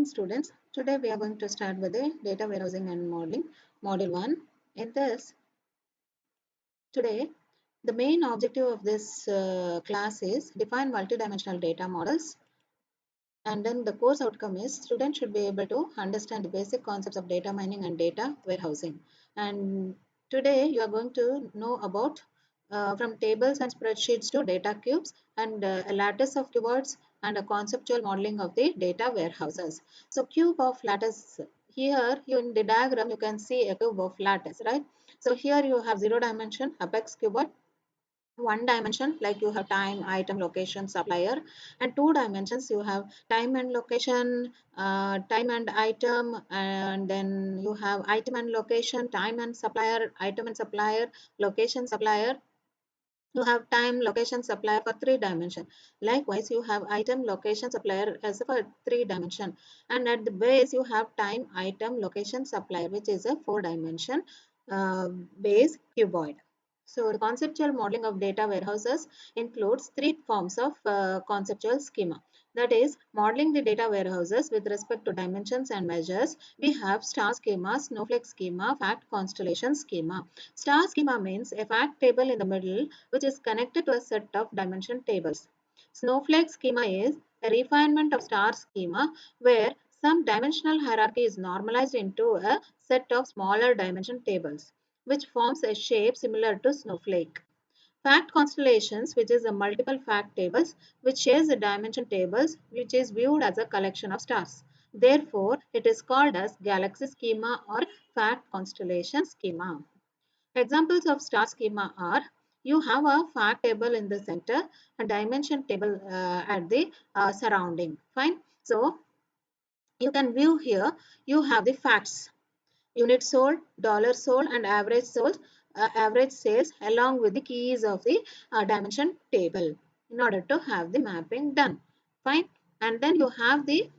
morning, students. Today we are going to start with the data warehousing and modeling, module 1. In this, today, the main objective of this class is define multidimensional data models. And then the course outcome is students should be able to understand the basic concepts of data mining and data warehousing. And today you are going to know about from tables and spreadsheets to data cubes and a lattice of keywords and a conceptual modeling of the data warehouses. So cube of lattice, here you in the diagram you can see a cube of lattice, right? So here you have 0 dimension apex cuboid, one dimension like you have time, item, location, supplier, and two dimensions you have time and location, time and item, and then you have item and location, time and supplier, item and supplier, location, supplier. You have time, location, supplier for three dimension. Likewise you have item, location, supplier as for three dimension, and at the base you have time, item, location, supplier, which is a four dimension base cuboid. So the conceptual modeling of data warehouses includes three forms of conceptual schema. That is, modeling the data warehouses with respect to dimensions and measures. We have star schema, snowflake schema, fact constellation schema. Star schema means a fact table in the middle which is connected to a set of dimension tables. Snowflake schema is a refinement of star schema where some dimensional hierarchy is normalized into a set of smaller dimension tables, which forms a shape similar to snowflake. Fact constellations, which is a multiple fact tables, which shares the dimension tables, which is viewed as a collection of stars. Therefore, it is called as galaxy schema or fact constellation schema. Examples of star schema are you have a fact table in the center, a dimension table at the surrounding. Fine. So you can view here, you have the facts unit sold, dollar sold, and average sold, average sales along with the keys of the dimension table in order to have the mapping done. Fine. And then you have the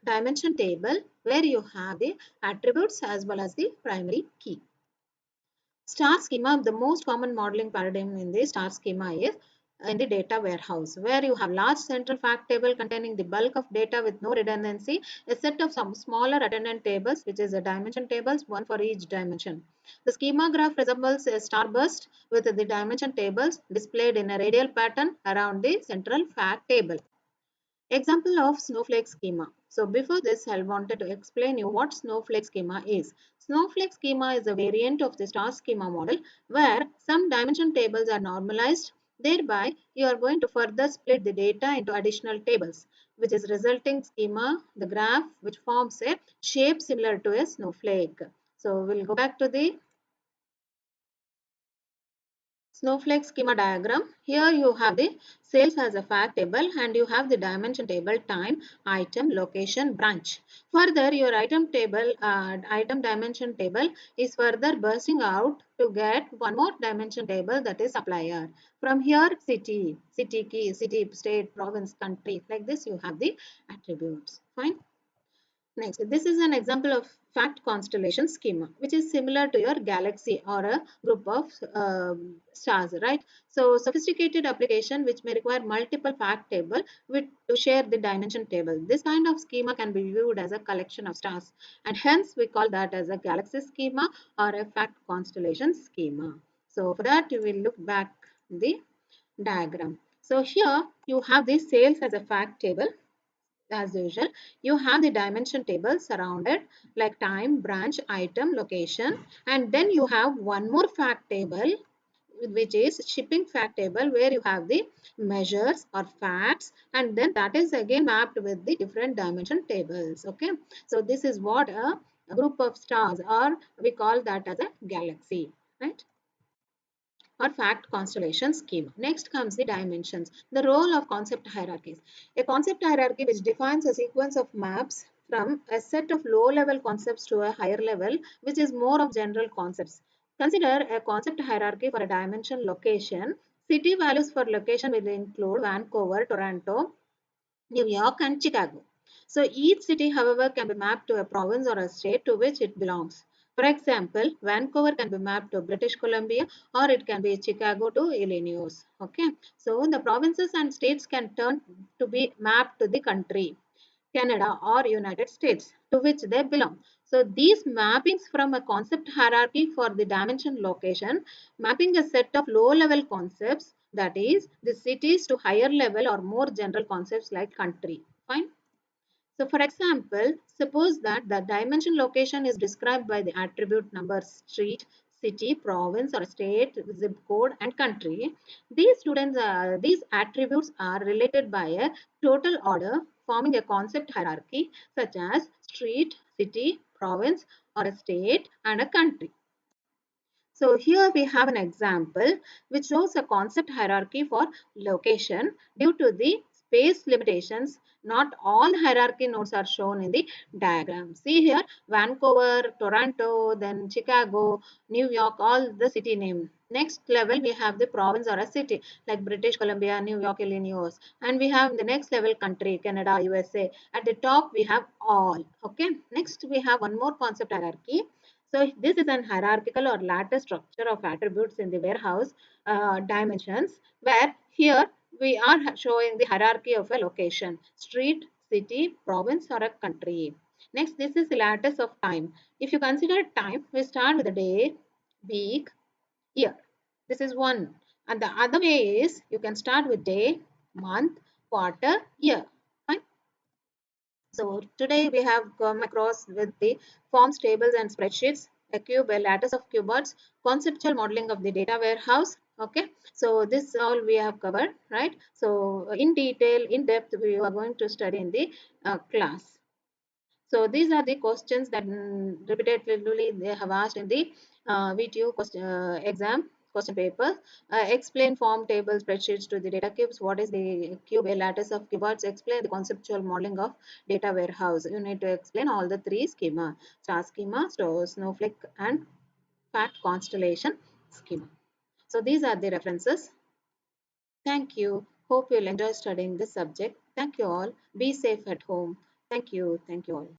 dimension table where you have the attributes as well as the primary key. Star schema, the most common modeling paradigm in the star schema is in the data warehouse, where you have large central fact table containing the bulk of data with no redundancy, a set of some smaller attendant tables, which is a dimension tables, one for each dimension. The schema graph resembles a starburst with the dimension tables displayed in a radial pattern around the central fact table. Example of snowflake schema. So before this, I wanted to explain you what snowflake schema is. Snowflake schema is a variant of the star schema model where some dimension tables are normalized. Thereby, you are going to further split the data into additional tables, which is resulting schema, the graph, which forms a shape similar to a snowflake. So we'll go back to the snowflake schema diagram. Here you have the sales as a fact table and you have the dimension table time, item, location, branch. Further, your item table, item dimension table is further bursting out to get one more dimension table, that is supplier. From here, city key, city, state, province, country. Like this, you have the attributes. Fine. Next, this is an example of fact constellation schema, which is similar to your galaxy or a group of stars, right? So, sophisticated application which may require multiple fact table with to share the dimension table. This kind of schema can be viewed as a collection of stars, and hence we call that as a galaxy schema or a fact constellation schema. So, for that, you will look back the diagram. So, here you have the sales as a fact table as usual. You have the dimension table surrounded like time, branch, item, location, and then you have one more fact table which is shipping fact table where you have the measures or facts, and then that is again mapped with the different dimension tables. Okay, so this is what a group of stars, or we call that as a galaxy, right? Or fact constellation schema. Next comes the dimensions. The role of concept hierarchies. A concept hierarchy which defines a sequence of maps from a set of low-level concepts to a higher level, which is more of general concepts. Consider a concept hierarchy for a dimension location. City values for location will include Vancouver, Toronto, New York, and Chicago. So each city, however, can be mapped to a province or a state to which it belongs. For example, Vancouver can be mapped to British Columbia or it can be Chicago to Illinois. Okay, so the provinces and states can turn to be mapped to the country. Canada, or United States to which they belong. So these mappings from a concept hierarchy for the dimension location, mapping a set of low-level concepts, that is, the cities, to higher level or more general concepts like country. Fine. So for example, suppose that the dimension location is described by the attribute number street, city, province or state, zip code and country. These attributes are related by a total order forming a concept hierarchy such as street, city, province or a state and a country. So here we have an example which shows a concept hierarchy for location due to the space limitations. Not all hierarchy nodes are shown in the diagram. See here Vancouver, Toronto, then Chicago, New York, all the city name. Next level we have the province or a city like British Columbia, New York, Illinois. And we have the next level country, Canada, USA. At the top we have all. Okay. Next we have one more concept hierarchy. So this is an hierarchical or lattice structure of attributes in the warehouse dimensions, where here we are showing the hierarchy of a location, street, city, province or a country. Next, this is the lattice of time. If you consider time, we start with the day, week, year. This is one. And the other way is you can start with day, month, quarter, year. Fine. So today we have come across with the forms, tables and spreadsheets, a cube, a lattice of cuboids, conceptual modeling of the data warehouse. Okay, so this all we have covered, right? So in detail, in depth, we are going to study in the class. So these are the questions that repeatedly they have asked in the VTU exam question paper. Explain form table spreadsheets to the data cubes. What is the cube? A lattice of cuboids. Explain the conceptual modeling of data warehouse. You need to explain all the three schema: star schema, snowflake, and fat constellation schema. So these are the references. Thank you. Hope you'll enjoy studying this subject. Thank you all. Be safe at home. Thank you. Thank you all.